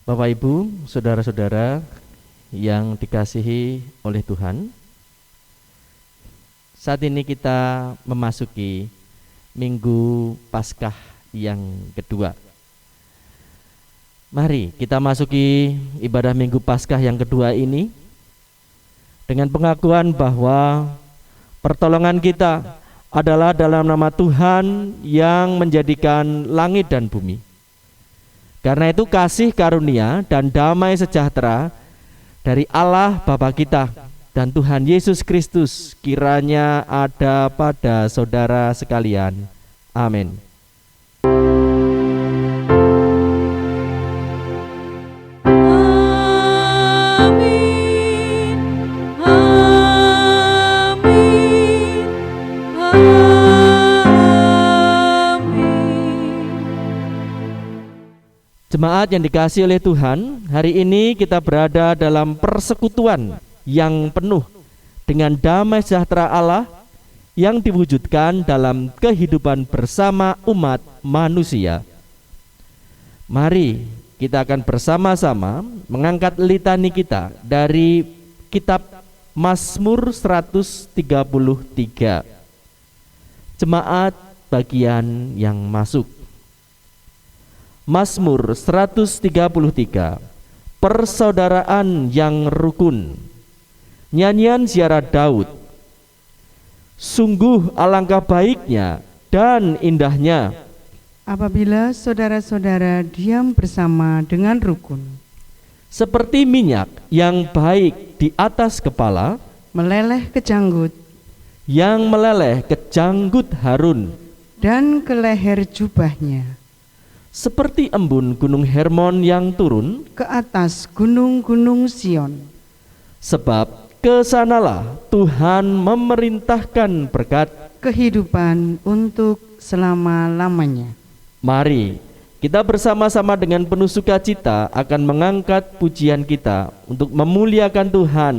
Bapak Ibu, saudara-saudara yang dikasihi oleh Tuhan, saat ini kita memasuki Minggu Paskah yang kedua. Mari kita masuki ibadah Minggu Paskah yang kedua ini dengan pengakuan bahwa pertolongan kita adalah dalam nama Tuhan yang menjadikan langit dan bumi. Karena itu kasih karunia dan damai sejahtera dari Allah Bapa kita dan Tuhan Yesus Kristus kiranya ada pada saudara sekalian. Amin. Jemaat yang dikasihi oleh Tuhan, hari ini kita berada dalam persekutuan yang penuh dengan damai sejahtera Allah yang diwujudkan dalam kehidupan bersama umat manusia. Mari kita akan bersama-sama mengangkat litani kita dari kitab Mazmur 133. Jemaat bagian yang masuk. Mazmur 133, persaudaraan yang rukun. Nyanyian ziarah Daud. Sungguh alangkah baiknya dan indahnya apabila saudara-saudara diam bersama dengan rukun. Seperti minyak yang baik di atas kepala, Meleleh ke janggut, yang meleleh ke janggut Harun, dan ke leher jubahnya. Seperti embun gunung Hermon yang turun ke atas gunung-gunung Sion. Sebab kesanalah Tuhan memerintahkan berkat kehidupan untuk selama-lamanya. Mari kita bersama-sama dengan penuh sukacita akan mengangkat pujian kita untuk memuliakan Tuhan.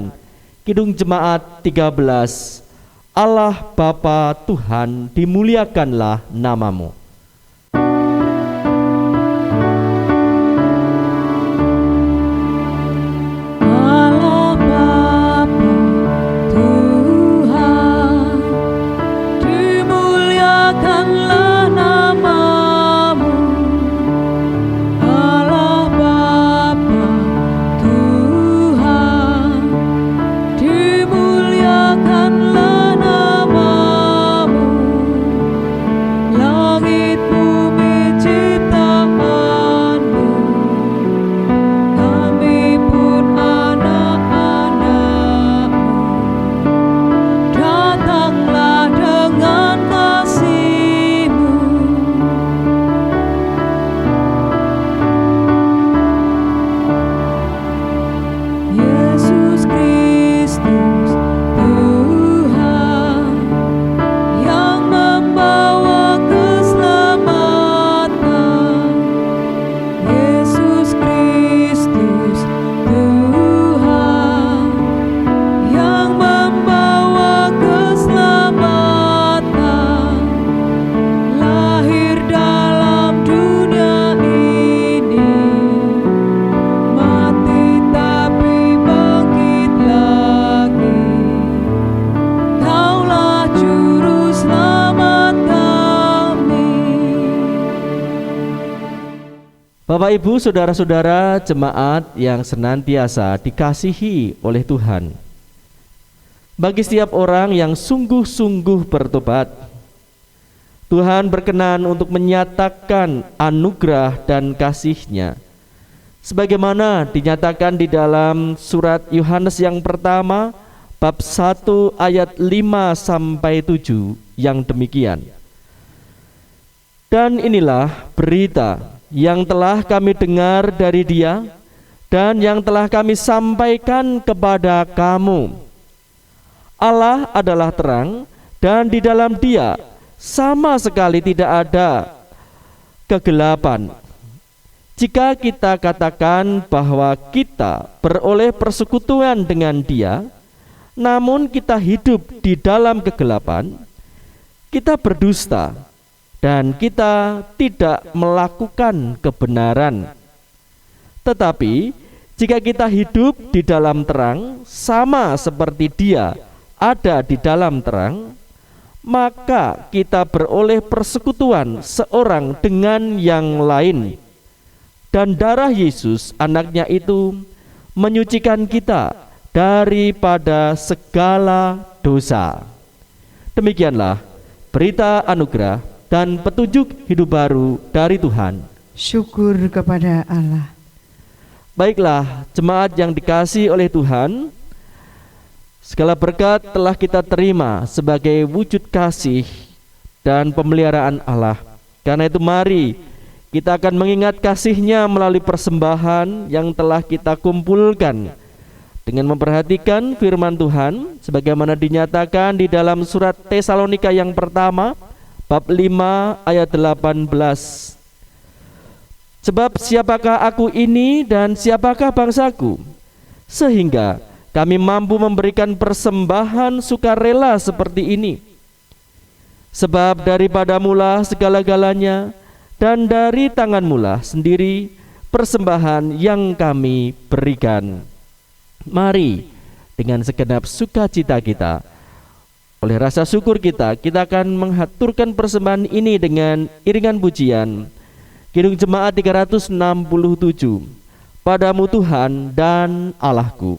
Kidung Jemaat 13, Allah Bapa Tuhan, dimuliakanlah namamu. Bapak Ibu, saudara-saudara jemaat yang senantiasa dikasihi oleh Tuhan. Bagi setiap orang yang sungguh-sungguh bertobat, Tuhan berkenan untuk menyatakan anugerah dan kasih-Nya. Sebagaimana dinyatakan di dalam surat Yohanes yang pertama, bab 1 ayat 5-7 yang demikian. Dan inilah berita yang telah kami dengar dari Dia dan yang telah kami sampaikan kepada kamu. Allah adalah terang dan di dalam Dia sama sekali tidak ada kegelapan. Jika kita katakan bahwa kita beroleh persekutuan dengan Dia, namun kita hidup di dalam kegelapan, kita berdusta dan kita tidak melakukan kebenaran. Tetapi jika kita hidup di dalam terang, sama seperti Dia ada di dalam terang, maka kita beroleh persekutuan seorang dengan yang lain. Dan darah Yesus anaknya itu menyucikan kita daripada segala dosa. Demikianlah berita anugerah dan petunjuk hidup baru dari Tuhan. Syukur kepada Allah. Baiklah, jemaat yang dikasihi oleh Tuhan, segala berkat telah kita terima sebagai wujud kasih dan pemeliharaan Allah. Karena itu mari kita akan mengingat kasih-Nya melalui persembahan yang telah kita kumpulkan dengan memperhatikan firman Tuhan sebagaimana dinyatakan di dalam surat Tesalonika yang pertama bab 5 ayat 18. Sebab siapakah aku ini dan siapakah bangsaku, sehingga kami mampu memberikan persembahan sukarela seperti ini. Sebab daripada mula segala-galanya, dan dari tangan mula sendiri persembahan yang kami berikan. Mari dengan segenap sukacita kita, oleh rasa syukur kita akan menghaturkan persembahan ini dengan iringan pujian Kidung Jemaat 367, Padamu Tuhan dan Allahku.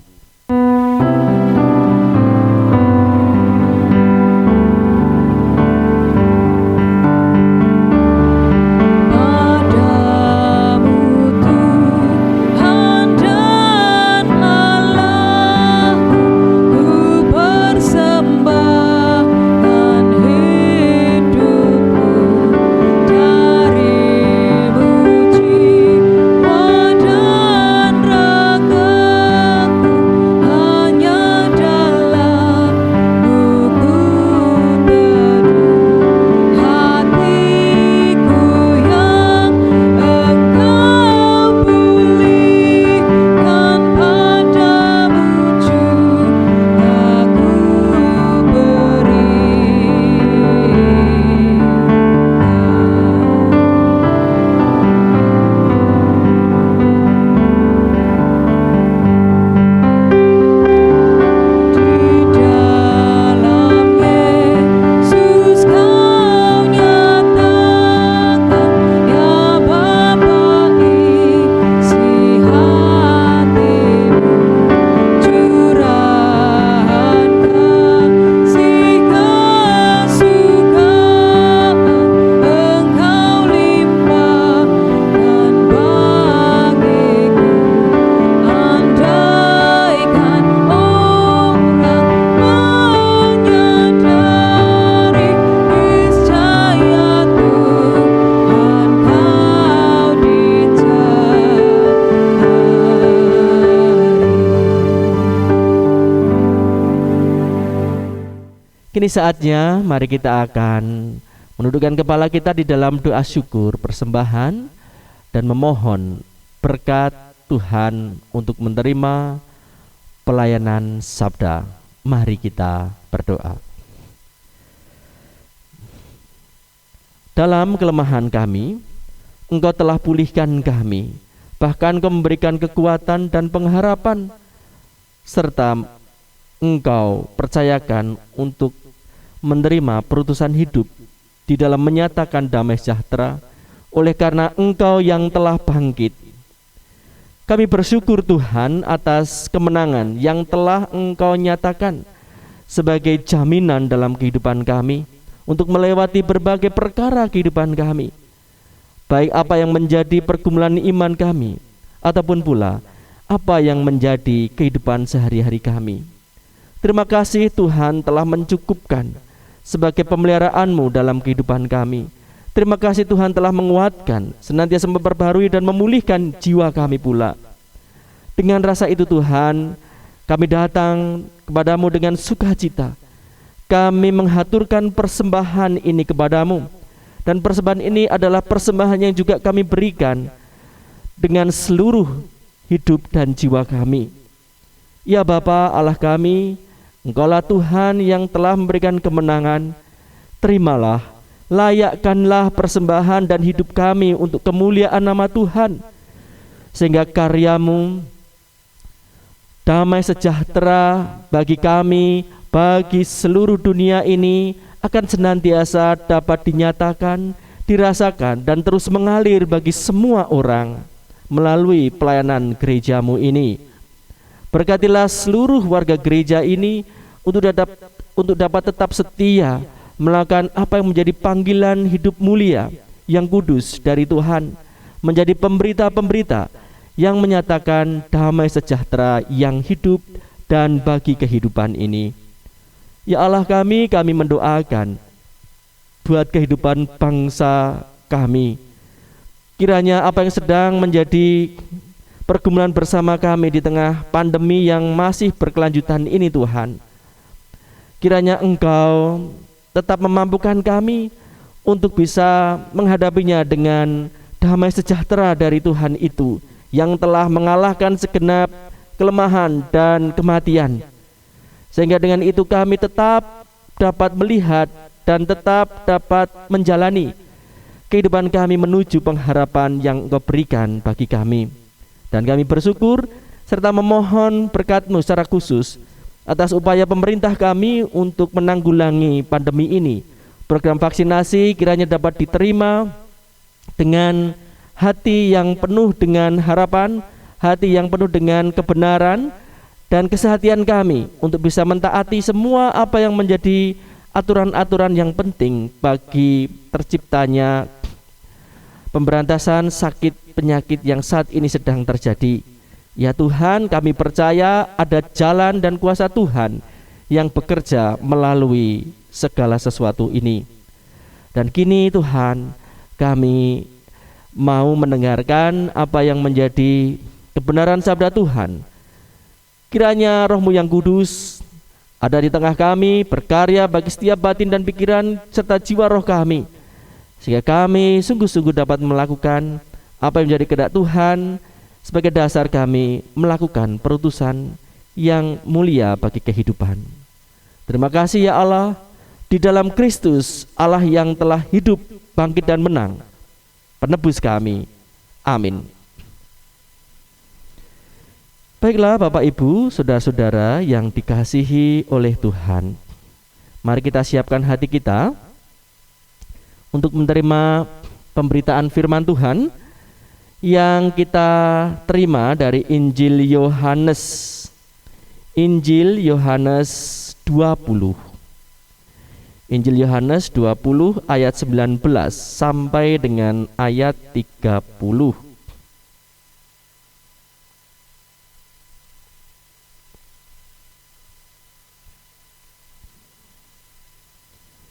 Kini saatnya mari kita akan menundukkan kepala kita di dalam doa syukur persembahan dan memohon berkat Tuhan untuk menerima pelayanan sabda. Mari kita berdoa. Dalam kelemahan kami, Engkau telah pulihkan kami, bahkan Engkau memberikan kekuatan dan pengharapan, serta Engkau percayakan untuk menerima perutusan hidup di dalam menyatakan damai sejahtera oleh karena Engkau yang telah bangkit. Kami bersyukur Tuhan atas kemenangan yang telah Engkau nyatakan sebagai jaminan dalam kehidupan kami untuk melewati berbagai perkara kehidupan kami, baik apa yang menjadi pergumulan iman kami ataupun pula apa yang menjadi kehidupan sehari-hari kami. Terima kasih Tuhan telah mencukupkan sebagai pemeliharaan-Mu dalam kehidupan kami. Terima kasih Tuhan telah menguatkan, senantiasa memperbarui dan memulihkan jiwa kami pula. Dengan rasa itu Tuhan, kami datang kepadamu dengan sukacita. Kami menghaturkan persembahan ini kepadamu, dan persembahan ini adalah persembahan yang juga kami berikan dengan seluruh hidup dan jiwa kami. Ya Bapa Allah kami, Engkaulah Tuhan yang telah memberikan kemenangan. Terimalah, layakkanlah persembahan dan hidup kami untuk kemuliaan nama Tuhan, sehingga karyamu, damai sejahtera bagi kami, bagi seluruh dunia ini akan senantiasa dapat dinyatakan, dirasakan, dan terus mengalir bagi semua orang melalui pelayanan gerejamu ini. Berkatilah seluruh warga gereja ini untuk dapat tetap setia melakukan apa yang menjadi panggilan hidup mulia yang kudus dari Tuhan, menjadi pemberita-pemberita yang menyatakan damai sejahtera yang hidup dan bagi kehidupan ini. Ya Allah kami mendoakan buat kehidupan bangsa kami. Kiranya apa yang sedang menjadi pergumulan bersama kami di tengah pandemi yang masih berkelanjutan ini Tuhan, kiranya Engkau tetap memampukan kami untuk bisa menghadapinya dengan damai sejahtera dari Tuhan itu yang telah mengalahkan segenap kelemahan dan kematian, sehingga dengan itu kami tetap dapat melihat dan tetap dapat menjalani kehidupan kami menuju pengharapan yang Engkau berikan bagi kami. Dan kami bersyukur serta memohon berkat-Mu secara khusus atas upaya pemerintah kami untuk menanggulangi pandemi ini. Program vaksinasi kiranya dapat diterima dengan hati yang penuh dengan harapan, hati yang penuh dengan kebenaran, dan kesehatian kami untuk bisa mentaati semua apa yang menjadi aturan-aturan yang penting bagi terciptanya pemberantasan sakit penyakit yang saat ini sedang terjadi. Ya Tuhan, kami percaya ada jalan dan kuasa Tuhan yang bekerja melalui segala sesuatu ini. Dan kini Tuhan, kami mau mendengarkan apa yang menjadi kebenaran sabda Tuhan. Kiranya Roh-Mu yang kudus ada di tengah kami, berkarya bagi setiap batin dan pikiran serta jiwa roh kami, sehingga kami sungguh-sungguh dapat melakukan apa yang menjadi kehendak Tuhan sebagai dasar kami melakukan perutusan yang mulia bagi kehidupan. Terima kasih ya Allah, di dalam Kristus Allah yang telah hidup, bangkit dan menang, penebus kami. Amin. Baiklah Bapak Ibu, saudara-saudara yang dikasihi oleh Tuhan, mari kita siapkan hati kita untuk menerima pemberitaan firman Tuhan yang kita terima dari Injil Yohanes. Injil Yohanes 20. Injil Yohanes 20 ayat 19 sampai dengan ayat 30.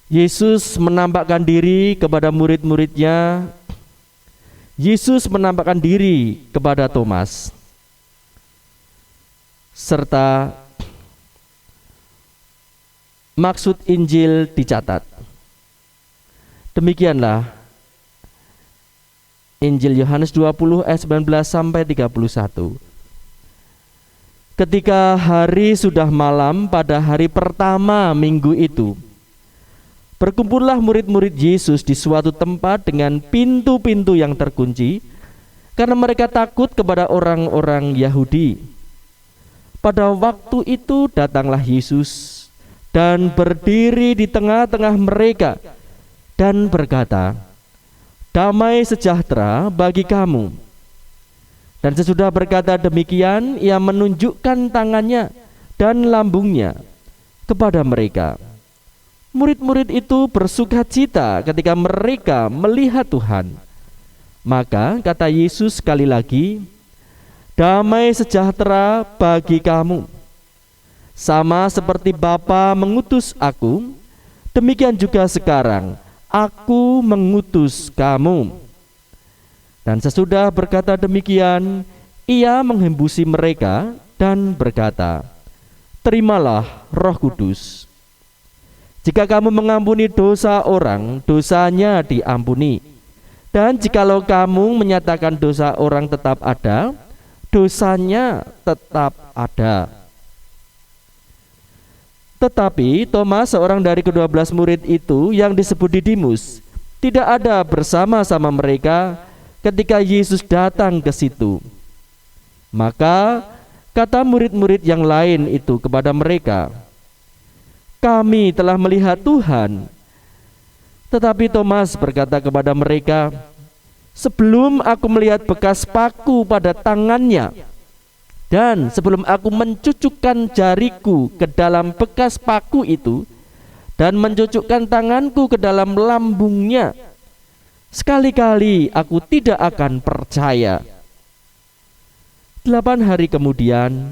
Yesus menampakkan diri kepada murid-muridnya. Yesus menampakkan diri kepada Thomas, serta maksud Injil dicatat. Demikianlah Injil Yohanes 20 ayat 19 sampai 31. Ketika hari sudah malam pada hari pertama minggu itu, berkumpullah murid-murid Yesus di suatu tempat dengan pintu-pintu yang terkunci, karena mereka takut kepada orang-orang Yahudi. Pada waktu itu datanglah Yesus dan berdiri di tengah-tengah mereka dan berkata, "Damai sejahtera bagi kamu." Dan sesudah berkata demikian, ia menunjukkan tangannya dan lambungnya kepada mereka. Murid-murid itu bersukacita ketika mereka melihat Tuhan. Maka kata Yesus sekali lagi, "Damai sejahtera bagi kamu. Sama seperti Bapa mengutus aku, demikian juga sekarang aku mengutus kamu." Dan sesudah berkata demikian, ia menghembusi mereka dan berkata, "Terimalah Roh Kudus. Jika kamu mengampuni dosa orang, dosanya diampuni. Dan jikalau kamu menyatakan dosa orang tetap ada, dosanya tetap ada." Tetapi Thomas, seorang dari ke-12 murid itu yang disebut Didimus, tidak ada bersama-sama mereka ketika Yesus datang ke situ. Maka kata murid-murid yang lain itu kepada mereka, "Kami telah melihat Tuhan." Tetapi Thomas berkata kepada mereka, "Sebelum aku melihat bekas paku pada tangannya, dan sebelum aku mencucukkan jariku ke dalam bekas paku itu, dan mencucukkan tanganku ke dalam lambungnya, sekali-kali aku tidak akan percaya." 8 hari kemudian,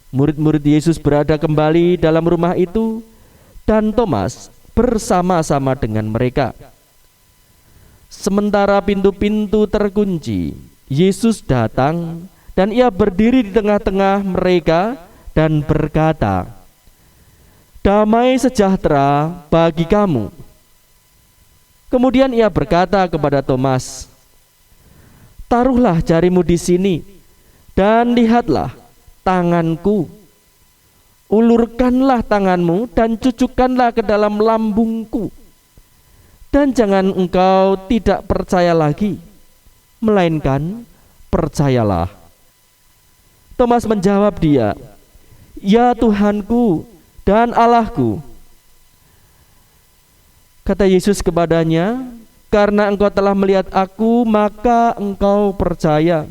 murid-murid Yesus berada kembali dalam rumah itu, dan Thomas bersama-sama dengan mereka. Sementara pintu-pintu terkunci, Yesus datang dan ia berdiri di tengah-tengah mereka dan berkata, "Damai sejahtera bagi kamu." Kemudian ia berkata kepada Thomas, "Taruhlah jarimu di sini dan lihatlah tanganku. Ulurkanlah tanganmu dan cucukkanlah ke dalam lambungku. Dan jangan engkau tidak percaya lagi, melainkan percayalah." Thomas menjawab dia, "Ya Tuhanku dan Allahku." Kata Yesus kepadanya, "Karena engkau telah melihat aku, maka engkau percaya.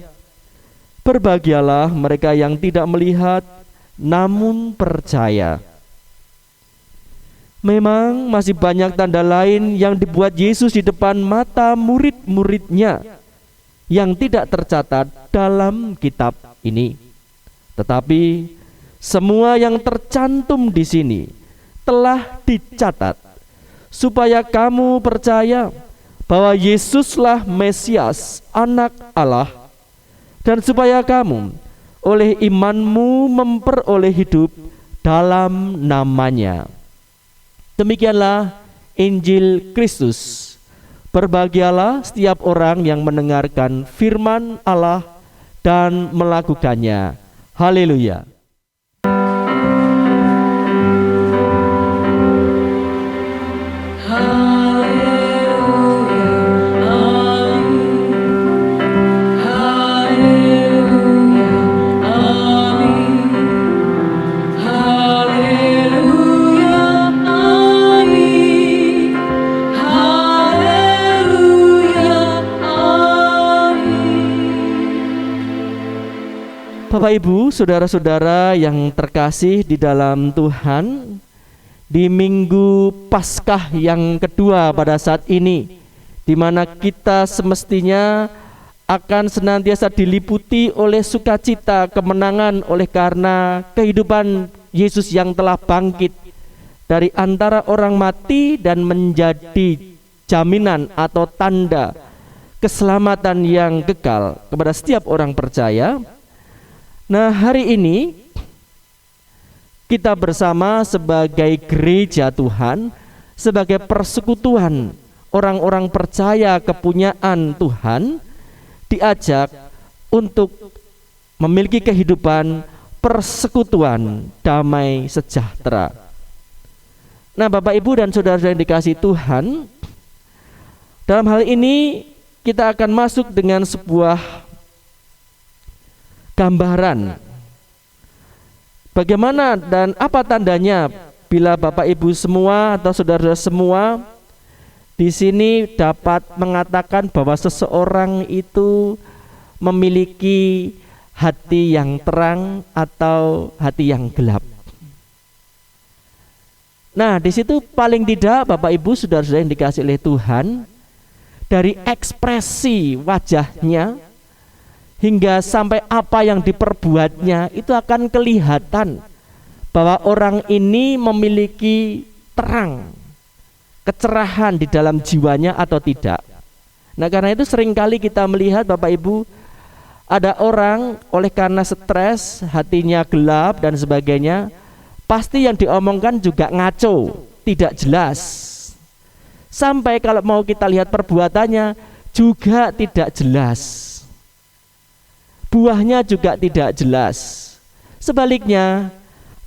Berbahagialah mereka yang tidak melihat namun percaya." Memang masih banyak tanda lain yang dibuat Yesus di depan mata murid-muridnya yang tidak tercatat dalam kitab ini. Tetapi semua yang tercantum di sini telah dicatat supaya kamu percaya bahwa Yesuslah Mesias, Anak Allah, dan supaya kamu oleh imanmu memperoleh hidup dalam namanya. Demikianlah Injil Kristus. Berbahagialah setiap orang yang mendengarkan firman Allah dan melakukannya. Haleluya. Bapak Ibu, saudara-saudara yang terkasih di dalam Tuhan, di Minggu Paskah yang kedua pada saat ini, di mana kita semestinya akan senantiasa diliputi oleh sukacita kemenangan oleh karena kehidupan Yesus yang telah bangkit dari antara orang mati dan menjadi jaminan atau tanda keselamatan yang kekal kepada setiap orang percaya. Nah, hari ini kita bersama sebagai gereja Tuhan, sebagai persekutuan orang-orang percaya kepunyaan Tuhan, diajak untuk memiliki kehidupan persekutuan damai sejahtera. Nah, Bapak Ibu dan saudara-saudara yang dikasihi Tuhan, dalam hal ini kita akan masuk dengan sebuah gambaran bagaimana dan apa tandanya bila Bapak Ibu semua atau saudara-saudara semua di sini dapat mengatakan bahwa seseorang itu memiliki hati yang terang atau hati yang gelap. Nah, di situ paling tidak Bapak Ibu saudara-saudara yang dikasihi oleh Tuhan, dari ekspresi wajahnya hingga sampai apa yang diperbuatnya itu akan kelihatan bahwa orang ini memiliki terang, kecerahan di dalam jiwanya atau tidak. Nah, karena itu seringkali kita melihat Bapak Ibu, ada orang oleh karena stres, hatinya gelap dan sebagainya, pasti yang diomongkan juga ngaco, tidak jelas. Sampai kalau mau kita lihat perbuatannya juga tidak jelas, buahnya juga tidak jelas. Sebaliknya,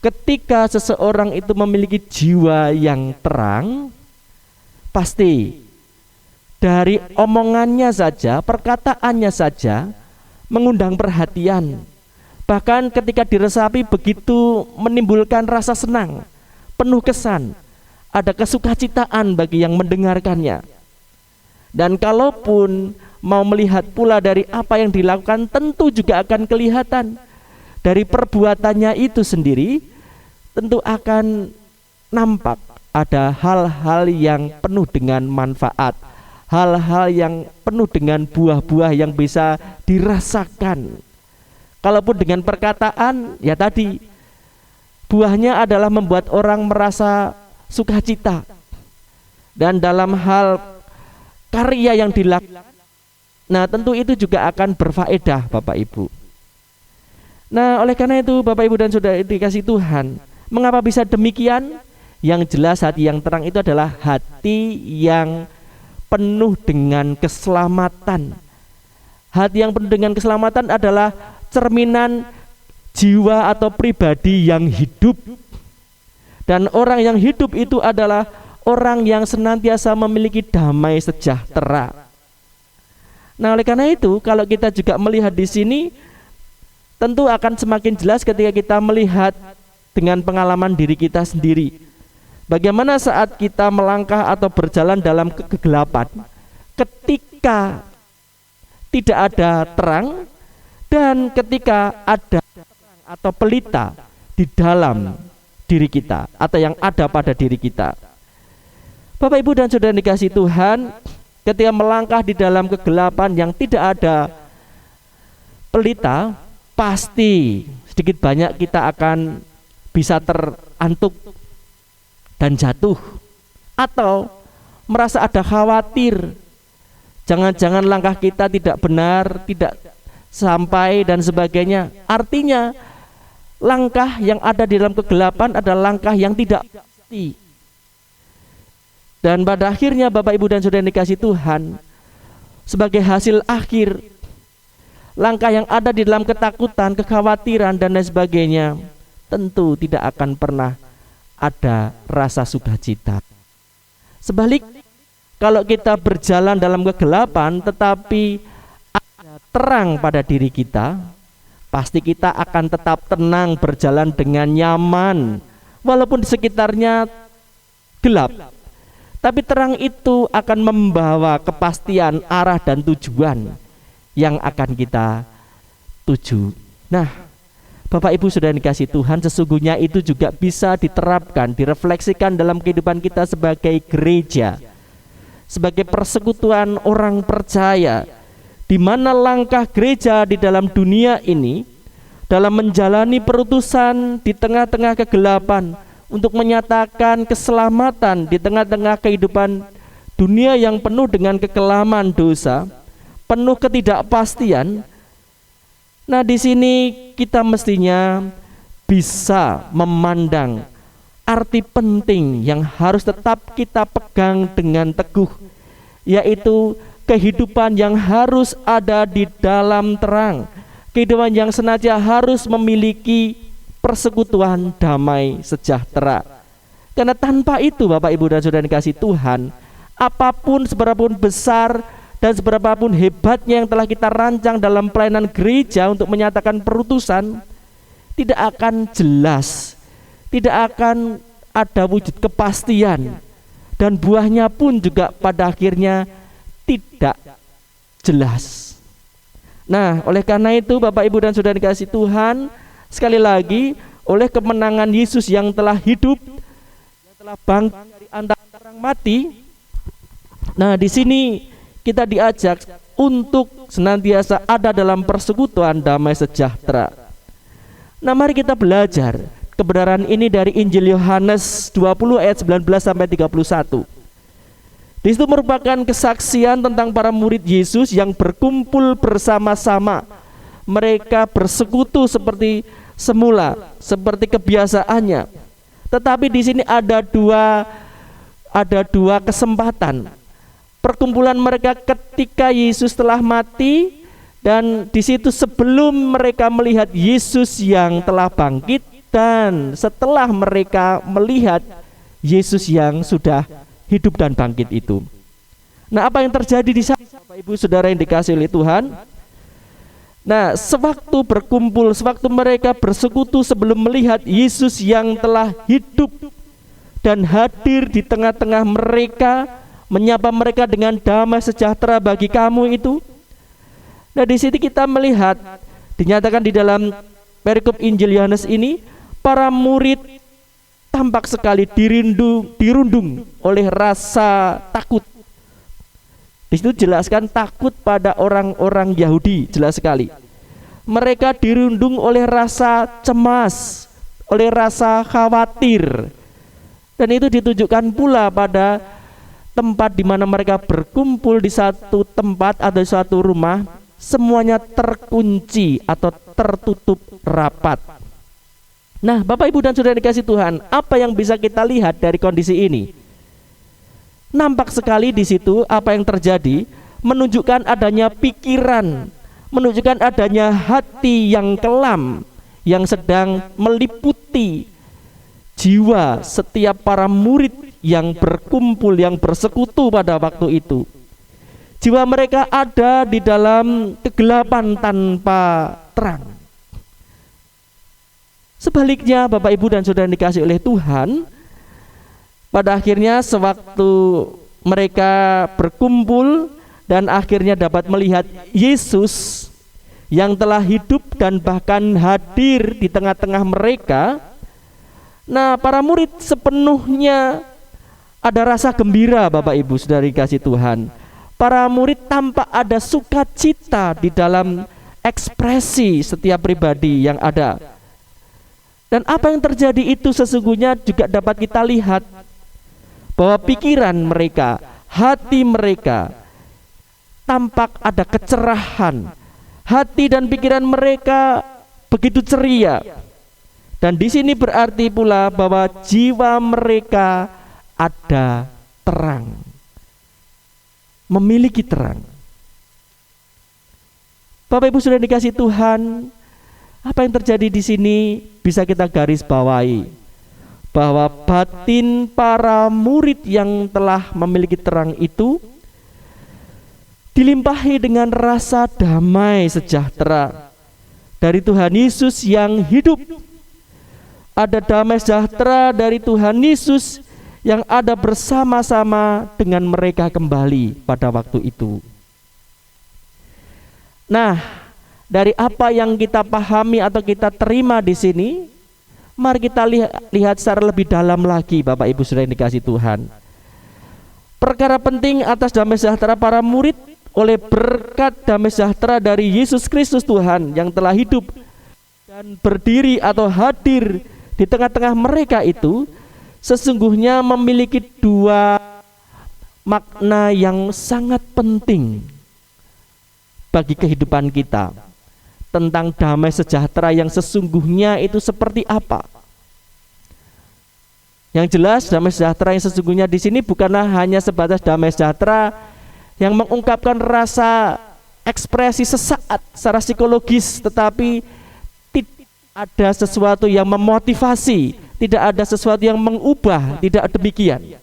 ketika seseorang itu memiliki jiwa yang terang, pasti dari omongannya saja, perkataannya saja mengundang perhatian, Bahkan ketika diresapi begitu menimbulkan rasa senang, penuh kesan, ada kesukacitaan bagi yang mendengarkannya. Dan kalaupun mau melihat pula dari apa yang dilakukan, tentu juga akan kelihatan dari perbuatannya itu sendiri, tentu akan nampak ada hal-hal yang penuh dengan manfaat, hal-hal yang penuh dengan buah-buah yang bisa dirasakan. Kalaupun dengan perkataan, ya tadi buahnya adalah membuat orang merasa sukacita. Dan dalam hal karya yang dilakukan, nah tentu itu juga akan berfaedah Bapak Ibu. Nah oleh karena itu Bapak Ibu dan Saudara dikasih Tuhan, mengapa bisa demikian? Yang jelas hati yang terang itu adalah hati yang penuh dengan keselamatan. Hati yang penuh dengan keselamatan adalah cerminan jiwa atau pribadi yang hidup. Dan orang yang hidup itu adalah orang yang senantiasa memiliki damai sejahtera. Nah oleh karena itu kalau kita juga melihat di sini, tentu akan semakin jelas ketika kita melihat dengan pengalaman diri kita sendiri. Bagaimana saat kita melangkah atau berjalan dalam kegelapan, ketika tidak ada terang, dan ketika ada terang atau pelita di dalam diri kita atau yang ada pada diri kita. Bapak Ibu dan Saudara dikasih Tuhan, ketika melangkah di dalam kegelapan yang tidak ada pelita, pasti sedikit banyak kita akan bisa terantuk dan jatuh, atau merasa ada khawatir, jangan-jangan langkah kita tidak benar, tidak sampai dan sebagainya. Artinya langkah yang ada di dalam kegelapan adalah langkah yang tidak pasti. Dan pada akhirnya Bapak Ibu dan Saudara yang dikasih Tuhan, sebagai hasil akhir langkah yang ada di dalam ketakutan, kekhawatiran dan lain sebagainya, tentu tidak akan pernah ada rasa sukacita. Sebalik, kalau kita berjalan dalam kegelapan tetapi ada terang pada diri kita, pasti kita akan tetap tenang berjalan dengan nyaman walaupun di sekitarnya gelap. Tapi terang itu akan membawa kepastian arah dan tujuan yang akan kita tuju. Nah Bapak Ibu sudah dikasih Tuhan, sesungguhnya itu juga bisa diterapkan, direfleksikan dalam kehidupan kita sebagai gereja, sebagai persekutuan orang percaya, di mana langkah gereja di dalam dunia ini dalam menjalani perutusan di tengah-tengah kegelapan untuk menyatakan keselamatan di tengah-tengah kehidupan dunia yang penuh dengan kekelaman dosa, penuh ketidakpastian. Nah di sini kita mestinya bisa memandang arti penting yang harus tetap kita pegang dengan teguh, yaitu kehidupan yang harus ada di dalam terang, kehidupan yang senantiasa harus memiliki persekutuan damai sejahtera. Karena tanpa itu Bapak Ibu dan Saudara dikasih Tuhan, apapun seberapapun besar dan seberapapun hebatnya yang telah kita rancang dalam pelayanan gereja untuk menyatakan perutusan, tidak akan jelas, tidak akan ada wujud kepastian, dan buahnya pun juga pada akhirnya tidak jelas. Nah oleh karena itu Bapak Ibu dan Saudara dikasih Tuhan, sekali lagi oleh kemenangan Yesus yang telah hidup, yang telah bangkit dari antara orang mati, nah di sini kita diajak untuk senantiasa ada dalam persekutuan damai sejahtera. Nah mari kita belajar kebenaran ini dari Injil Yohanes 20 ayat 19 sampai 31. Di situ merupakan kesaksian tentang para murid Yesus yang berkumpul bersama-sama. Mereka bersekutu seperti semula, seperti kebiasaannya. Tetapi di sini ada dua kesempatan. Perkumpulan mereka ketika Yesus telah mati, dan di situ sebelum mereka melihat Yesus yang telah bangkit, dan setelah mereka melihat Yesus yang sudah hidup dan bangkit itu. Nah apa yang terjadi di sana Bapak Ibu Saudara yang dikasihi oleh Tuhan? Nah, sewaktu berkumpul, sewaktu mereka bersekutu sebelum melihat Yesus yang telah hidup dan hadir di tengah-tengah mereka, menyapa mereka dengan damai sejahtera bagi kamu itu. Nah, di sini kita melihat dinyatakan di dalam perikop Injil Yohanes ini, para murid tampak sekali dirundung oleh rasa takut. Di situ jelaskan takut pada orang-orang Yahudi, jelas sekali. Mereka dirundung oleh rasa cemas, oleh rasa khawatir. Dan itu ditujukan pula pada tempat di mana mereka berkumpul di satu tempat atau suatu rumah, semuanya terkunci atau tertutup rapat. Nah, Bapak Ibu dan Saudara dikasih Tuhan, apa yang bisa kita lihat dari kondisi ini? Nampak sekali di situ apa yang terjadi, menunjukkan adanya pikiran, menunjukkan adanya hati yang kelam yang sedang meliputi jiwa setiap para murid yang berkumpul, yang bersekutu pada waktu itu. Jiwa mereka ada di dalam kegelapan tanpa terang. Sebaliknya, Bapak Ibu dan Saudara dikasih oleh Tuhan, pada akhirnya sewaktu mereka berkumpul dan akhirnya dapat melihat Yesus yang telah hidup dan bahkan hadir di tengah-tengah mereka, nah, para murid sepenuhnya ada rasa gembira. Bapak Ibu Saudara dikasih Tuhan, para murid tampak ada sukacita di dalam ekspresi setiap pribadi yang ada. Dan apa yang terjadi itu sesungguhnya juga dapat kita lihat bahwa pikiran mereka, hati mereka tampak ada kecerahan. Hati dan pikiran mereka begitu ceria. Dan di sini berarti pula bahwa jiwa mereka ada terang, memiliki terang. Bapak Ibu sudah dikasih Tuhan, apa yang terjadi di sini bisa kita garis bawahi bahwa batin para murid yang telah memiliki terang itu dilimpahi dengan rasa damai sejahtera dari Tuhan Yesus yang hidup. Ada damai sejahtera dari Tuhan Yesus yang ada bersama-sama dengan mereka kembali pada waktu itu. Nah, dari apa yang kita pahami atau kita terima di sini, mari kita lihat secara lebih dalam lagi, Bapak Ibu Saudara yang dikasih Tuhan. Perkara penting atas damai sejahtera para murid oleh berkat damai sejahtera dari Yesus Kristus Tuhan yang telah hidup dan berdiri atau hadir di tengah-tengah mereka itu sesungguhnya memiliki dua makna yang sangat penting bagi kehidupan kita. Tentang damai sejahtera yang sesungguhnya itu seperti apa? Yang jelas damai sejahtera yang sesungguhnya di sini bukanlah hanya sebatas damai sejahtera yang mengungkapkan rasa ekspresi sesaat secara psikologis, tetapi tidak ada sesuatu yang memotivasi, tidak ada sesuatu yang mengubah, tidak demikian.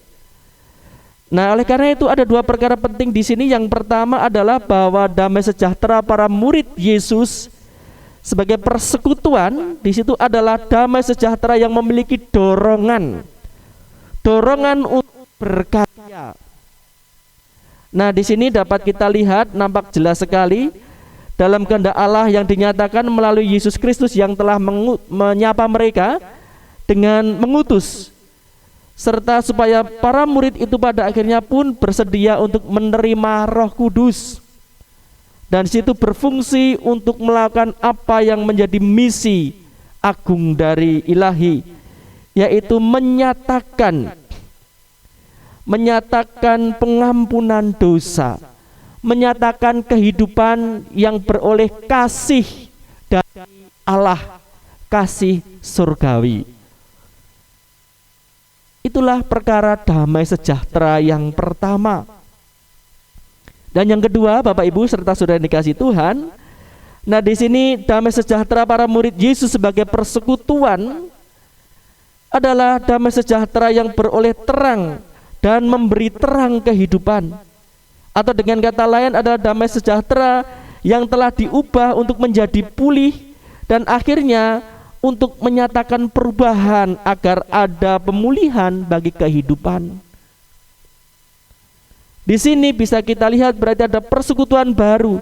Nah, oleh karena itu ada dua perkara penting di sini. Yang pertama adalah bahwa damai sejahtera para murid Yesus sebagai persekutuan di situ adalah damai sejahtera yang memiliki dorongan untuk berkarya. Nah, di sini dapat kita lihat nampak jelas sekali dalam kehendak Allah yang dinyatakan melalui Yesus Kristus yang telah menyapa mereka dengan mengutus, serta supaya para murid itu pada akhirnya pun bersedia untuk menerima Roh Kudus. Dan situ berfungsi untuk melakukan apa yang menjadi misi agung dari ilahi, yaitu menyatakan pengampunan dosa, menyatakan kehidupan yang beroleh kasih dari Allah, kasih surgawi. Itulah perkara damai sejahtera yang pertama. Dan yang kedua, Bapak Ibu serta saudara yang dikasih Tuhan, nah di sini damai sejahtera para murid Yesus sebagai persekutuan adalah damai sejahtera yang beroleh terang dan memberi terang kehidupan. Atau dengan kata lain adalah damai sejahtera yang telah diubah untuk menjadi pulih, dan akhirnya untuk menyatakan perubahan agar ada pemulihan bagi kehidupan. Di sini bisa kita lihat berarti ada persekutuan baru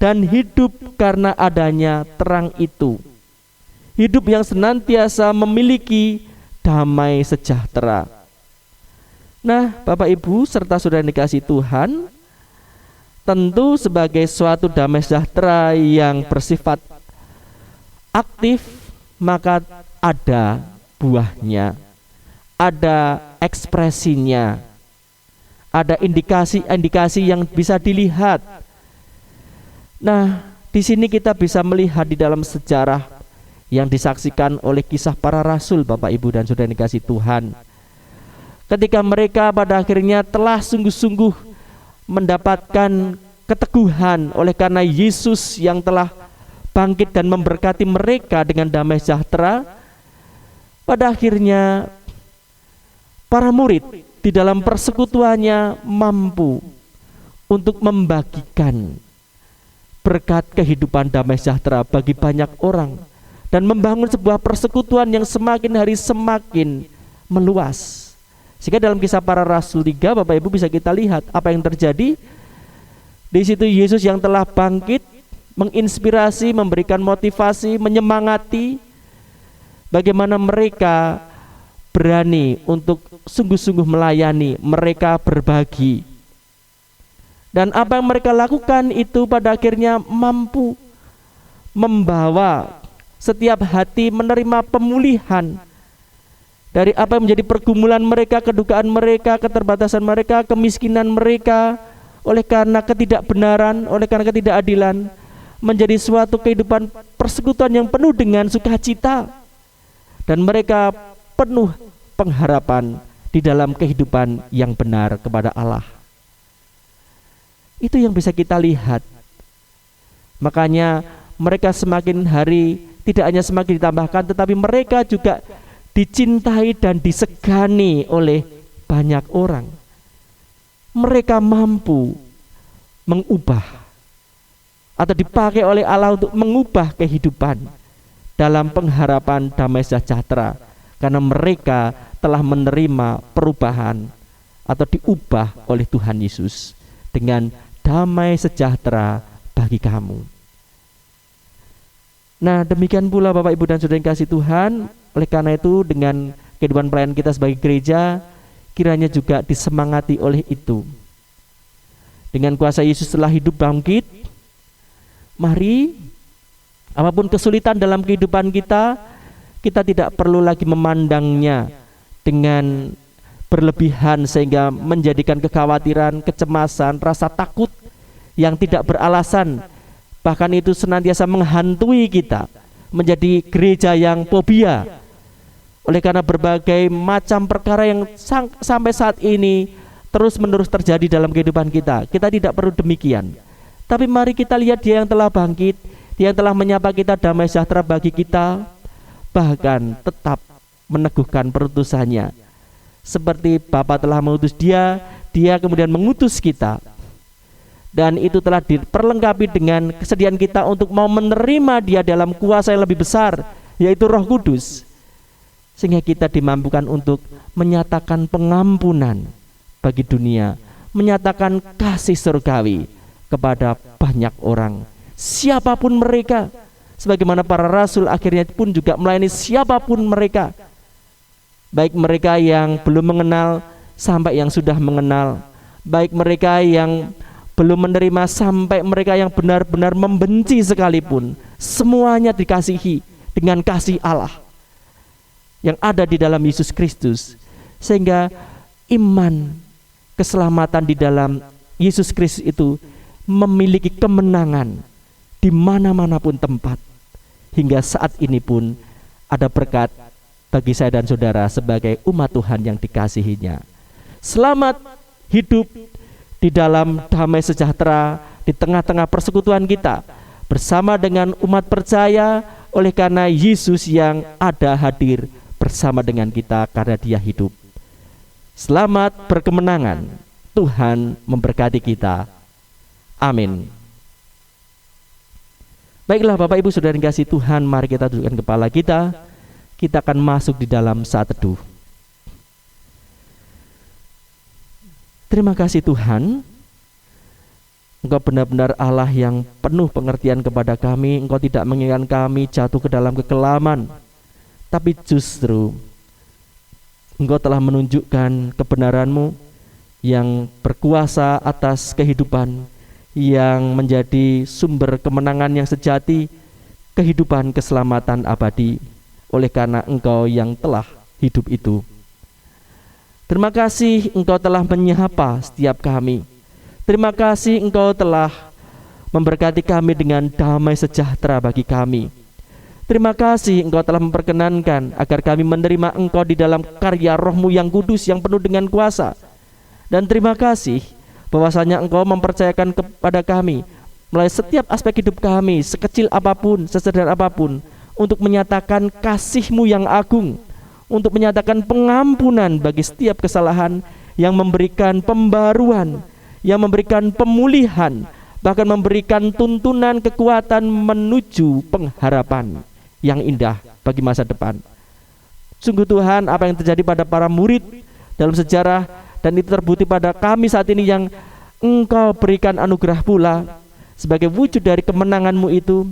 dan hidup karena adanya terang itu. Hidup yang senantiasa memiliki damai sejahtera. Nah, Bapak Ibu serta saudara yang dikasihi Tuhan, tentu sebagai suatu damai sejahtera yang bersifat aktif, maka ada buahnya, ada ekspresinya, ada indikasi-indikasi yang bisa dilihat. Nah, di sini kita bisa melihat di dalam sejarah yang disaksikan oleh kisah para rasul, Bapak Ibu dan saudara yang dikasihi Tuhan. Ketika mereka pada akhirnya telah sungguh-sungguh mendapatkan keteguhan oleh karena Yesus yang telah bangkit dan memberkati mereka dengan damai sejahtera, pada akhirnya para murid di dalam persekutuannya mampu untuk membagikan berkat kehidupan damai sejahtera bagi banyak orang dan membangun sebuah persekutuan yang semakin hari semakin meluas. Sehingga dalam kisah para rasul 3, Bapak Ibu bisa kita lihat apa yang terjadi. Di situ Yesus yang telah bangkit menginspirasi, memberikan motivasi, menyemangati bagaimana mereka berani untuk sungguh-sungguh melayani, mereka berbagi. Dan apa yang mereka lakukan itu pada akhirnya mampu membawa setiap hati menerima pemulihan dari apa yang menjadi pergumulan mereka, kedukaan mereka, keterbatasan mereka, kemiskinan mereka, oleh karena ketidakbenaran, oleh karena ketidakadilan, menjadi suatu kehidupan persekutuan yang penuh dengan sukacita, dan mereka penuh pengharapan di dalam kehidupan yang benar kepada Allah. Itu yang bisa kita lihat. Makanya mereka semakin hari tidak hanya semakin ditambahkan, tetapi mereka juga dicintai dan disegani oleh banyak orang. Mereka mampu mengubah atau dipakai oleh Allah untuk mengubah kehidupan dalam pengharapan damai sejahtera, karena mereka telah menerima perubahan atau diubah oleh Tuhan Yesus dengan damai sejahtera bagi kamu. Nah, demikian pula Bapak Ibu dan saudara yang kasih Tuhan, oleh karena itu dengan kehidupan pelayanan kita sebagai gereja kiranya juga disemangati oleh itu. Dengan kuasa Yesus telah hidup bangkit, mari apapun kesulitan dalam kehidupan kita, kita tidak perlu lagi memandangnya dengan berlebihan sehingga menjadikan kekhawatiran, kecemasan, rasa takut yang tidak beralasan, bahkan itu senantiasa menghantui kita, menjadi gereja yang fobia oleh karena berbagai macam perkara yang sampai saat ini terus menerus terjadi dalam kehidupan kita. Kita tidak perlu demikian, tapi mari kita lihat Dia yang telah bangkit, Dia yang telah menyapa kita damai sejahtera bagi kita, bahkan tetap meneguhkan perutusannya. Seperti Bapa telah mengutus Dia, Dia kemudian mengutus kita, dan itu telah diperlengkapi dengan kesediaan kita untuk mau menerima Dia dalam kuasa yang lebih besar, yaitu Roh Kudus, sehingga kita dimampukan untuk menyatakan pengampunan bagi dunia, menyatakan kasih surgawi kepada banyak orang, siapapun mereka. Sebagaimana para rasul akhirnya pun juga melayani siapapun mereka, baik mereka yang belum mengenal sampai yang sudah mengenal, baik mereka yang belum menerima sampai mereka yang benar-benar membenci sekalipun. Semuanya dikasihi dengan kasih Allah yang ada di dalam Yesus Kristus, sehingga iman keselamatan di dalam Yesus Kristus itu memiliki kemenangan di mana-mana pun tempat. Hingga saat ini pun ada berkat bagi saya dan saudara sebagai umat Tuhan yang dikasihinya. Selamat hidup di dalam damai sejahtera di tengah-tengah persekutuan kita bersama dengan umat percaya, oleh karena Yesus yang ada hadir bersama dengan kita karena Dia hidup. Selamat berkemenangan. Tuhan memberkati kita. Amin. Baiklah Bapak Ibu Saudara yang kasih Tuhan, mari kita dudukkan kepala kita. Kita akan masuk di dalam saat teduh. Terima kasih Tuhan, Engkau benar-benar Allah yang penuh pengertian kepada kami. Engkau tidak menginginkan kami jatuh ke dalam kekelaman, tapi justru Engkau telah menunjukkan kebenaran-Mu yang berkuasa atas kehidupan, yang menjadi sumber kemenangan yang sejati, kehidupan keselamatan abadi, oleh karena Engkau yang telah hidup itu. Terima kasih Engkau telah menyapa setiap kami. Terima kasih Engkau telah memberkati kami dengan damai sejahtera bagi kami. Terima kasih Engkau telah memperkenankan agar kami menerima Engkau di dalam karya Roh-Mu yang kudus, yang penuh dengan kuasa. Dan terima kasih bahwasanya Engkau mempercayakan kepada kami melalui setiap aspek hidup kami, sekecil apapun, sesederhana apapun, untuk menyatakan kasih-Mu yang agung, untuk menyatakan pengampunan bagi setiap kesalahan, yang memberikan pembaruan, yang memberikan pemulihan, bahkan memberikan tuntunan kekuatan menuju pengharapan yang indah bagi masa depan. Sungguh Tuhan, apa yang terjadi pada para murid dalam sejarah, dan itu terbukti pada kami saat ini, yang Engkau berikan anugerah pula sebagai wujud dari kemenangan-Mu itu,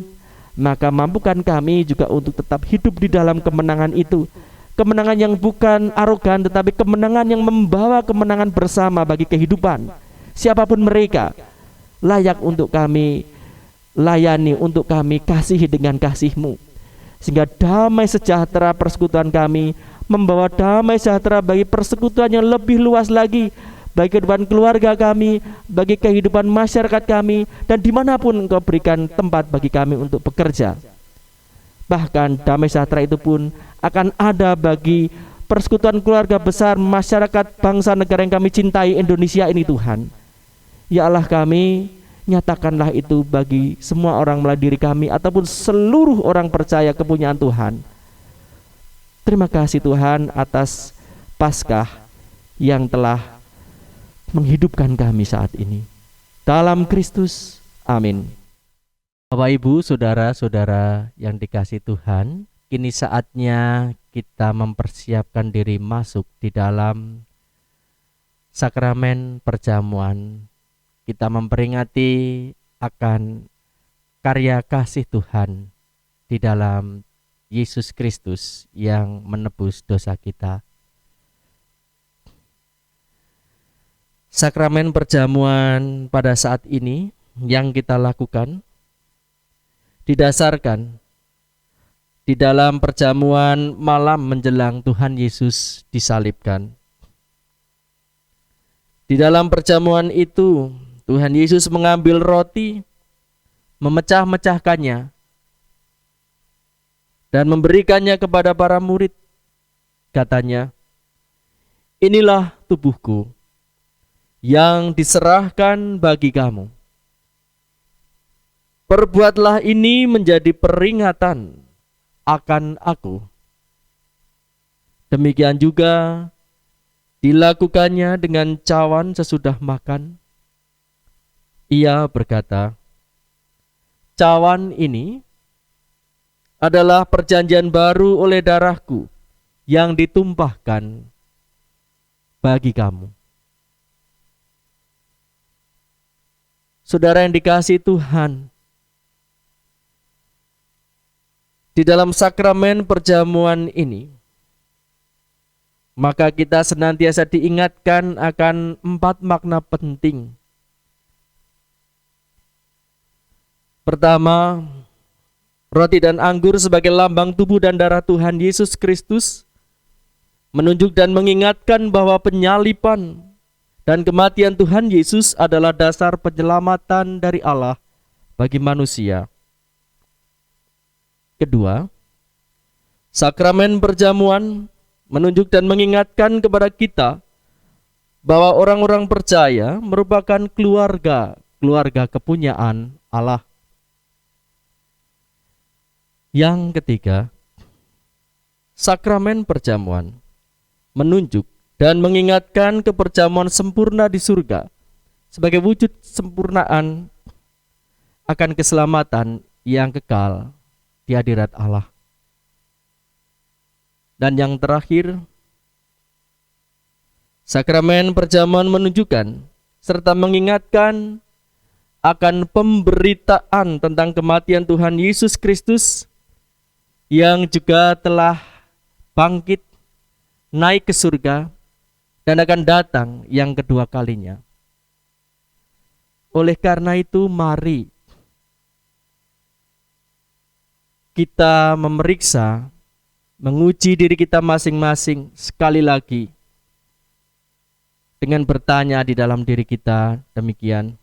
maka mampukan kami juga untuk tetap hidup di dalam kemenangan itu. Kemenangan yang bukan arogan, tetapi kemenangan yang membawa kemenangan bersama bagi kehidupan. Siapapun mereka, layak untuk kami layani, untuk kami kasihi dengan kasih-Mu. Sehingga damai sejahtera persekutuan kami membawa damai sejahtera bagi persekutuan yang lebih luas lagi, bagi kehidupan keluarga kami, bagi kehidupan masyarakat kami, dan dimanapun Engkau berikan tempat bagi kami untuk bekerja. Bahkan damai sejahtera itu pun akan ada bagi persekutuan keluarga besar masyarakat bangsa negara yang kami cintai, Indonesia ini Tuhan. Ya Allah, kami nyatakanlah itu bagi semua orang melalui diri kami ataupun seluruh orang percaya kepunyaan Tuhan. Terima kasih Tuhan atas Paskah yang telah menghidupkan kami saat ini. Dalam Kristus, amin. Bapak Ibu, saudara-saudara yang dikasihi Tuhan, kini saatnya kita mempersiapkan diri masuk di dalam sakramen perjamuan. Kita memperingati akan karya kasih Tuhan di dalam Yesus Kristus yang menebus dosa kita. Sakramen perjamuan pada saat ini yang kita lakukan didasarkan di dalam perjamuan malam menjelang Tuhan Yesus disalibkan. Di dalam perjamuan itu, Tuhan Yesus mengambil roti, memecah-mecahkannya, dan memberikannya kepada para murid. Katanya, "Inilah tubuhku yang diserahkan bagi kamu. Perbuatlah ini menjadi peringatan akan aku." Demikian juga dilakukannya dengan cawan sesudah makan. Ia berkata, "Cawan ini adalah perjanjian baru oleh darahku yang ditumpahkan bagi kamu." Saudara yang dikasihi Tuhan, di dalam sakramen perjamuan ini, maka kita senantiasa diingatkan akan 4 makna penting. Pertama, roti dan anggur sebagai lambang tubuh dan darah Tuhan Yesus Kristus menunjuk dan mengingatkan bahwa penyaliban dan kematian Tuhan Yesus adalah dasar penyelamatan dari Allah bagi manusia. Kedua, sakramen perjamuan menunjuk dan mengingatkan kepada kita bahwa orang-orang percaya merupakan keluarga kepunyaan Allah. Yang ketiga, sakramen perjamuan menunjuk dan mengingatkan keperjamuan sempurna di surga sebagai wujud sempurnaan akan keselamatan yang kekal di hadirat Allah. Dan yang terakhir, sakramen perjamuan menunjukkan serta mengingatkan akan pemberitaan tentang kematian Tuhan Yesus Kristus yang juga telah bangkit, naik ke surga, dan akan datang yang kedua kalinya. Oleh karena itu, mari kita memeriksa, menguji diri kita masing-masing sekali lagi dengan bertanya di dalam diri kita demikian.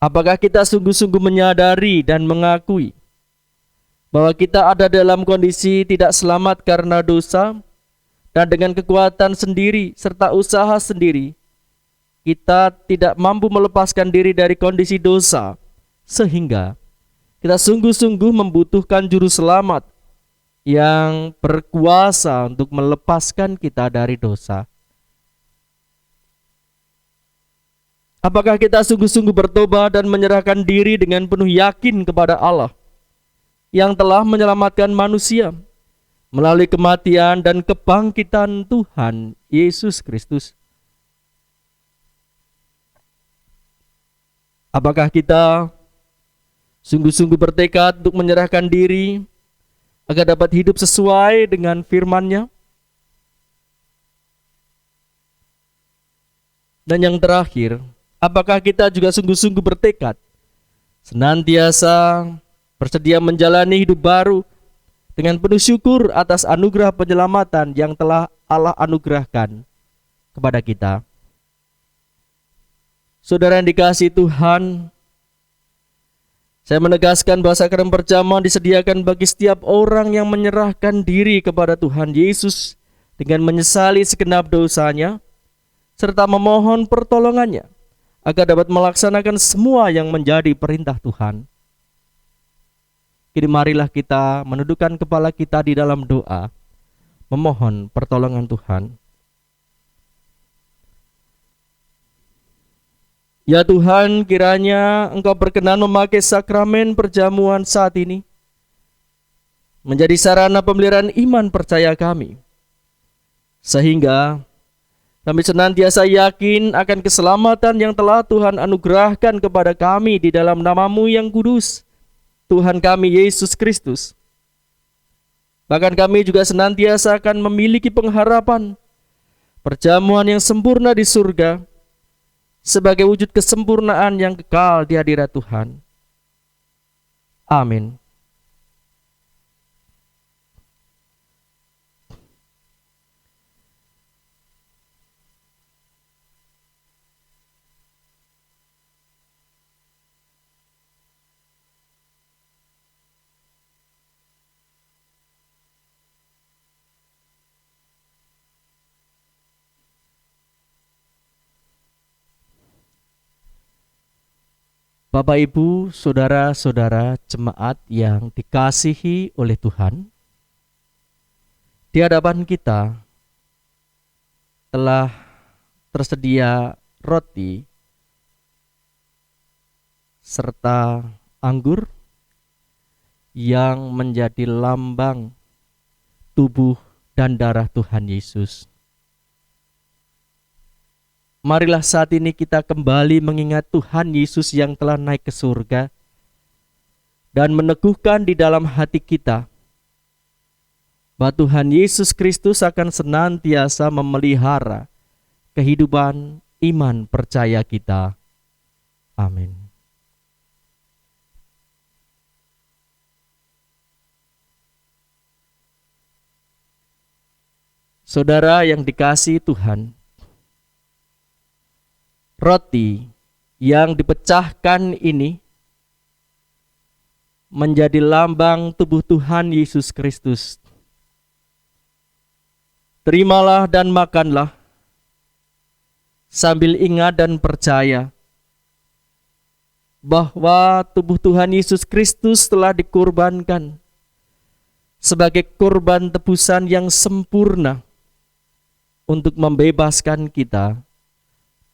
Apakah kita sungguh-sungguh menyadari dan mengakui bahwa kita ada dalam kondisi tidak selamat karena dosa, dan dengan kekuatan sendiri serta usaha sendiri kita tidak mampu melepaskan diri dari kondisi dosa, sehingga kita sungguh-sungguh membutuhkan juru selamat yang berkuasa untuk melepaskan kita dari dosa. Apakah kita sungguh-sungguh bertobat dan menyerahkan diri dengan penuh yakin kepada Allah yang telah menyelamatkan manusia melalui kematian dan kebangkitan Tuhan Yesus Kristus? Apakah kita sungguh-sungguh bertekad untuk menyerahkan diri agar dapat hidup sesuai dengan firman-Nya? Dan yang terakhir, apakah kita juga sungguh-sungguh bertekad senantiasa bersedia menjalani hidup baru dengan penuh syukur atas anugerah penyelamatan yang telah Allah anugerahkan kepada kita? Saudara yang dikasihi Tuhan, saya menegaskan bahwa sakramen perjamuan disediakan bagi setiap orang yang menyerahkan diri kepada Tuhan Yesus dengan menyesali segenap dosanya, serta memohon pertolongannya agar dapat melaksanakan semua yang menjadi perintah Tuhan. Kini marilah kita menundukkan kepala kita di dalam doa, memohon pertolongan Tuhan. Ya Tuhan, kiranya Engkau berkenan memakai sakramen perjamuan saat ini menjadi sarana pemeliharaan iman percaya kami, sehingga kami senantiasa yakin akan keselamatan yang telah Tuhan anugerahkan kepada kami di dalam nama-Mu yang kudus, Tuhan kami Yesus Kristus. Bahkan kami juga senantiasa akan memiliki pengharapan perjamuan yang sempurna di surga, sebagai wujud kesempurnaan yang kekal di hadirat Tuhan. Amin. Bapak, Ibu, saudara-saudara jemaat yang dikasihi oleh Tuhan, di hadapan kita telah tersedia roti serta anggur yang menjadi lambang tubuh dan darah Tuhan Yesus. Marilah saat ini kita kembali mengingat Tuhan Yesus yang telah naik ke surga dan meneguhkan di dalam hati kita bahwa Tuhan Yesus Kristus akan senantiasa memelihara kehidupan iman percaya kita. Amin. Saudara yang dikasihi Tuhan, roti yang dipecahkan ini menjadi lambang tubuh Tuhan Yesus Kristus. Terimalah dan makanlah, sambil ingat dan percaya bahwa tubuh Tuhan Yesus Kristus telah dikorbankan sebagai korban tebusan yang sempurna untuk membebaskan kita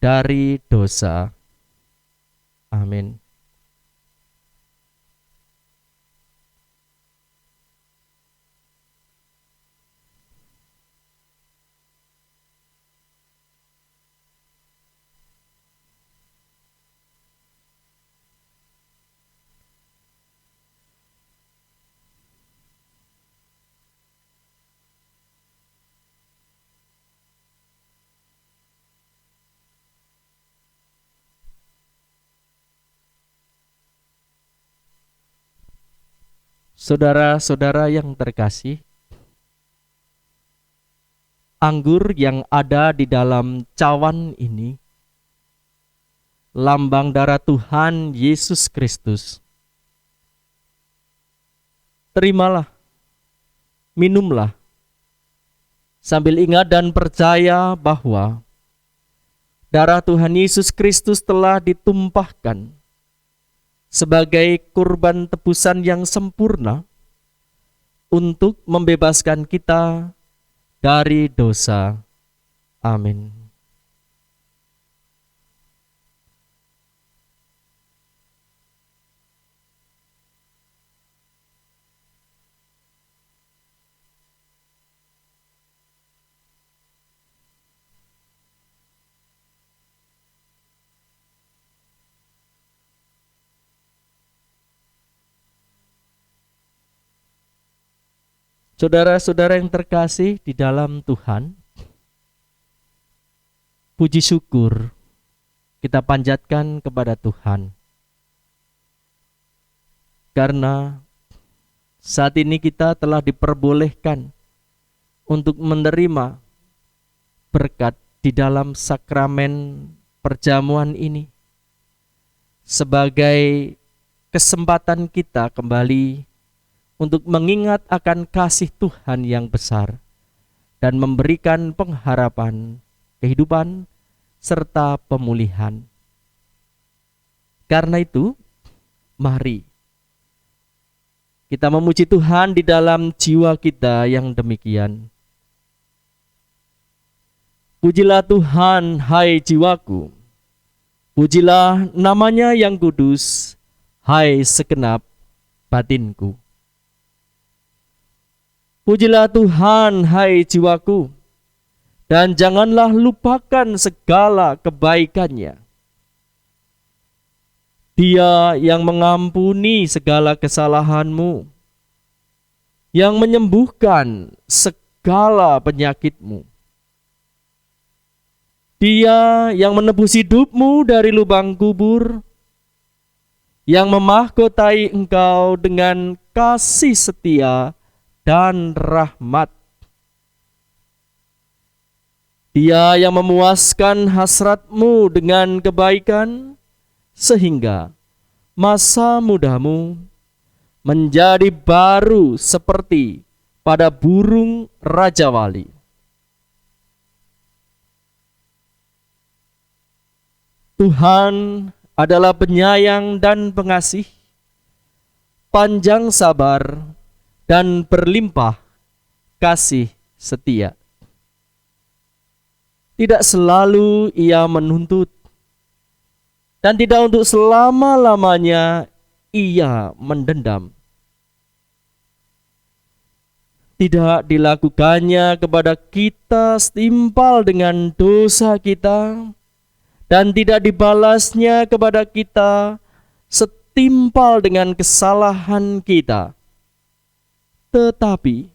dari dosa. Amin. Saudara-saudara yang terkasih, anggur yang ada di dalam cawan ini lambang darah Tuhan Yesus Kristus. Terimalah, minumlah, sambil ingat dan percaya bahwa darah Tuhan Yesus Kristus telah ditumpahkan sebagai kurban tebusan yang sempurna untuk membebaskan kita dari dosa. Amin. Saudara-saudara yang terkasih di dalam Tuhan, puji syukur kita panjatkan kepada Tuhan. Karena saat ini kita telah diperbolehkan untuk menerima berkat di dalam sakramen perjamuan ini sebagai kesempatan kita kembali untuk mengingat akan kasih Tuhan yang besar dan memberikan pengharapan, kehidupan, serta pemulihan. Karena itu, mari kita memuji Tuhan di dalam jiwa kita yang demikian. Pujilah Tuhan, hai jiwaku. Pujilah namanya yang kudus, hai segenap batinku. Pujilah Tuhan, hai jiwaku, dan janganlah lupakan segala kebaikannya. Dia yang mengampuni segala kesalahanmu, yang menyembuhkan segala penyakitmu. Dia yang menebus hidupmu dari lubang kubur, yang memahkotai engkau dengan kasih setia dan rahmat. Dia yang memuaskan hasratmu dengan kebaikan, sehingga masa mudamu menjadi baru seperti pada burung Raja Wali. Tuhan adalah penyayang dan pengasih, panjang sabar, dan berlimpah kasih setia. Tidak selalu ia menuntut, dan tidak untuk selama-lamanya ia mendendam. Tidak dilakukannya kepada kita setimpal dengan dosa kita, dan tidak dibalasnya kepada kita setimpal dengan kesalahan kita. Tetapi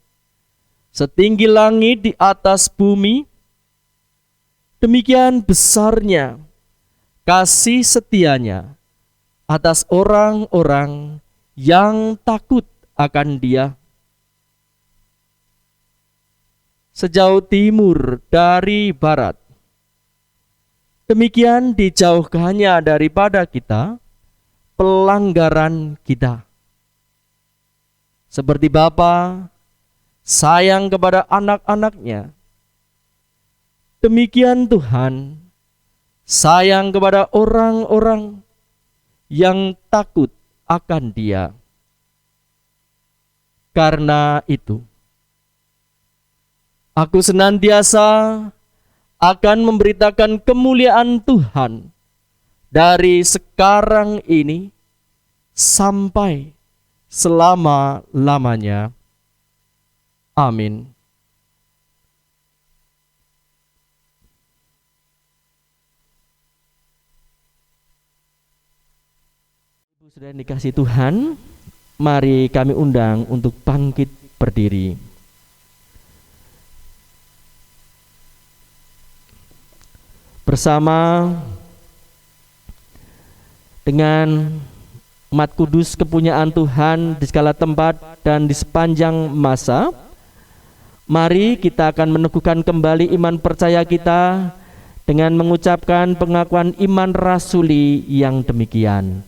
setinggi langit di atas bumi, demikian besarnya kasih setianya atas orang-orang yang takut akan Dia. Sejauh timur dari barat, demikian dijauhkannya daripada kita pelanggaran kita. Seperti Bapa sayang kepada anak-anaknya, demikian Tuhan sayang kepada orang-orang yang takut akan Dia. Karena itu, aku senantiasa akan memberitakan kemuliaan Tuhan dari sekarang ini sampai selama-lamanya. Amin. Ibu sudah dikasih Tuhan, mari kami undang untuk bangkit berdiri. Bersama dengan umat kudus kepunyaan Tuhan di segala tempat dan di sepanjang masa. Mari kita akan meneguhkan kembali iman percaya kita dengan mengucapkan pengakuan iman rasuli yang demikian.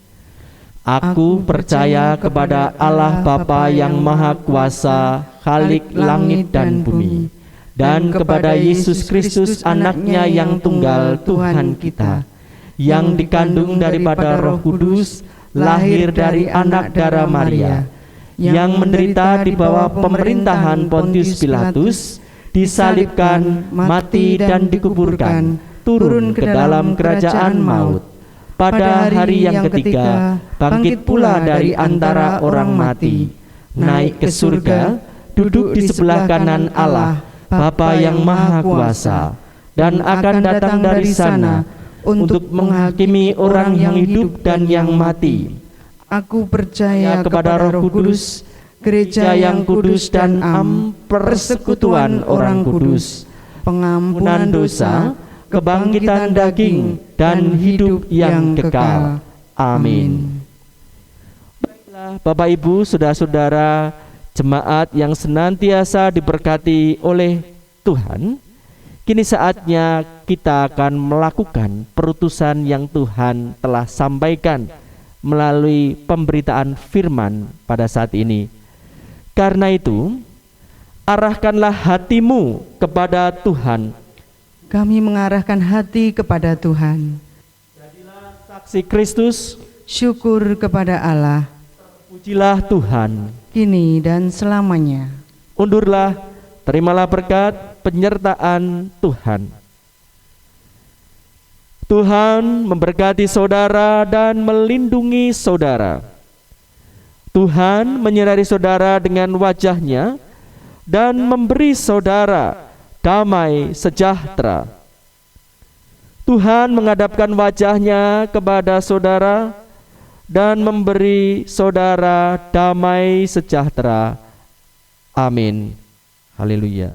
Aku percaya kepada Allah Bapa yang Maha Kuasa, Khalik langit dan bumi, dan kepada Yesus Kristus anaknya yang tunggal Tuhan kita, yang dikandung daripada Roh Kudus, lahir dari anak darah Maria, yang menderita di bawah pemerintahan Pontius Pilatus, disalibkan, mati dan dikuburkan, turun ke dalam kerajaan maut. Pada hari yang ketiga, bangkit pula dari antara orang mati, naik ke surga, duduk di sebelah kanan Allah, Bapa yang Maha Kuasa, dan akan datang dari sana untuk menghakimi orang yang hidup dan yang mati. Aku percaya kepada Roh Kudus, gereja yang kudus dan persekutuan orang kudus, pengampunan dosa, kebangkitan daging, dan hidup yang kekal. Amin. Baiklah Bapak Ibu, saudara-saudara jemaat yang senantiasa diberkati oleh Tuhan, kini saatnya kita akan melakukan perutusan yang Tuhan telah sampaikan melalui pemberitaan firman pada saat ini. Karena itu, arahkanlah hatimu kepada Tuhan. Kami mengarahkan hati kepada Tuhan. Jadilah saksi Kristus. Syukur kepada Allah. Pujilah Tuhan. Kini dan selamanya. Undurlah, terimalah berkat penyertaan Tuhan. Tuhan memberkati saudara dan melindungi saudara. Tuhan menyinari saudara dengan wajah-Nya dan memberi saudara damai sejahtera. Tuhan menghadapkan wajah-Nya kepada saudara dan memberi saudara damai sejahtera. Amin. Haleluya.